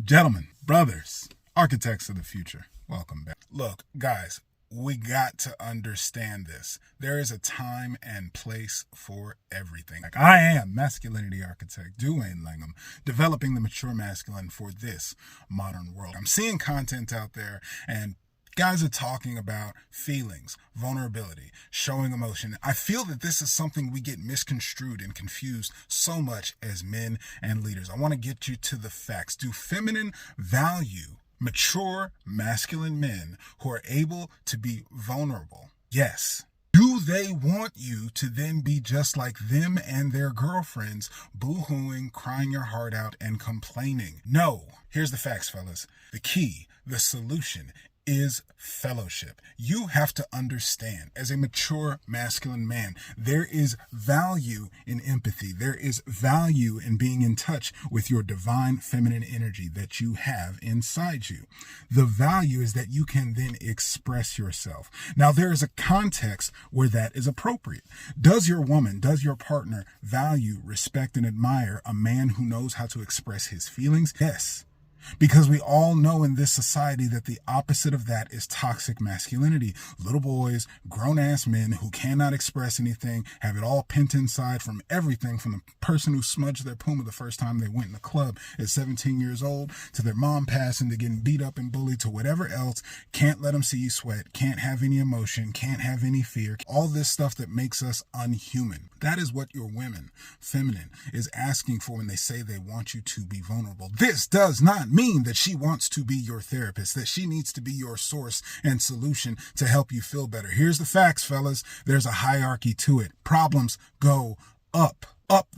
Gentlemen, brothers, architects of the future, welcome back. Look, guys, we got to understand this. There is a time and place for everything. Like, I am masculinity architect Duwayne Langham, developing the mature masculine for this modern world. I'm seeing content out there and guys are talking about feelings, vulnerability, showing emotion. I feel that this is something we get misconstrued and confused so much as men and leaders. I want to get you to the facts. Do feminine value mature masculine men who are able to be vulnerable? Yes. Do they want you to then be just like them and their girlfriends, boo-hooing, crying your heart out, and complaining? No. Here's the facts, fellas. The key, the solution is fellowship. You have to understand, as a mature masculine man, there is value in empathy. There is value in being in touch with your divine feminine energy that you have inside you. The value is that you can then express yourself. Now, there is a context where that is appropriate. Does your woman, does your partner value, respect, and admire a man who knows how to express his feelings? Yes. Because we all know in this society that the opposite of that is toxic masculinity. Little boys, grown-ass men who cannot express anything, have it all pent inside from everything from the person who smudged their Puma the first time they went in the club at 17 years old, to their mom passing, to getting beat up and bullied, to whatever else. Can't let them see you sweat, can't have any emotion, can't have any fear. All this stuff that makes us unhuman. That is what your women, feminine, is asking for when they say they want you to be vulnerable. This does not mean that she wants to be your therapist, that she needs to be your source and solution to help you feel better. Here's the facts, fellas. There's a hierarchy to it. Problems go up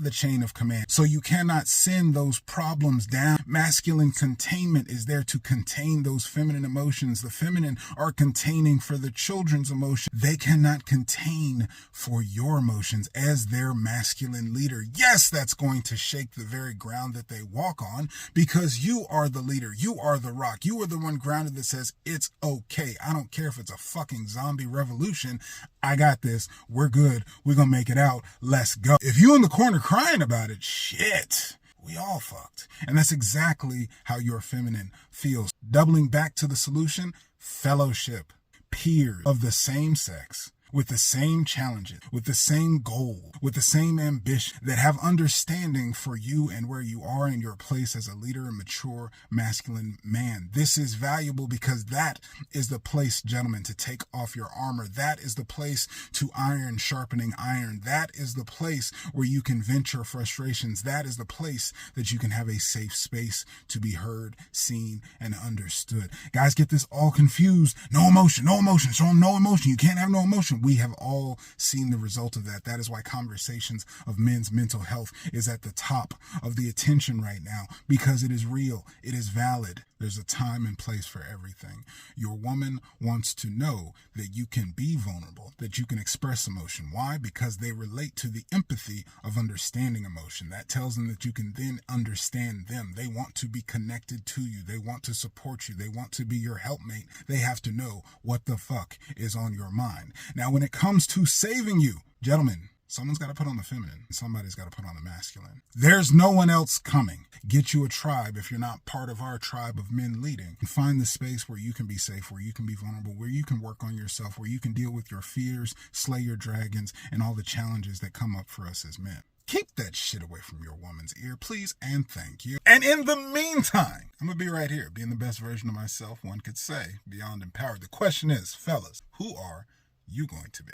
the chain of command. So you cannot send those problems down. Masculine containment is there to contain those feminine emotions. The feminine are containing for the children's emotion. They cannot contain for your emotions as their masculine leader. Yes, that's going to shake the very ground that they walk on, because you are the leader. You are the rock. You are the one grounded that says it's okay. I don't care if it's a fucking zombie revolution. I got this. We're good. We're going to make it out. Let's go. If you in the corner crying about it, shit, we all fucked. And that's exactly how your feminine feels. Doubling back to the solution, fellowship, peers of the same sex, with the same challenges, with the same goal, with the same ambition, that have understanding for you and where you are in your place as a leader and mature masculine man. This is valuable because that is the place, gentlemen, to take off your armor. That is the place to iron sharpening iron. That is the place where you can vent your frustrations. That is the place that you can have a safe space to be heard, seen, and understood. Guys get this all confused. No emotion, no emotion. Show them no emotion. You can't have no emotion. We have all seen the result of that. That is why conversations of men's mental health is at the top of the attention right now, because it is real. It is valid. There's a time and place for everything. Your woman wants to know that you can be vulnerable, that you can express emotion. Why? Because they relate to the empathy of understanding emotion. That tells them that you can then understand them. They want to be connected to you. They want to support you. They want to be your helpmate. They have to know what the fuck is on your mind. Now, when it comes to saving you, gentlemen, someone's got to put on the feminine. Somebody's got to put on the masculine. There's no one else coming. Get you a tribe if you're not part of our tribe of men leading. Find the space where you can be safe, where you can be vulnerable, where you can work on yourself, where you can deal with your fears, slay your dragons, and all the challenges that come up for us as men. Keep that shit away from your woman's ear, please, and thank you. And in the meantime, I'm going to be right here, being the best version of myself, one could say, beyond empowered. The question is, fellas, who are you going to be?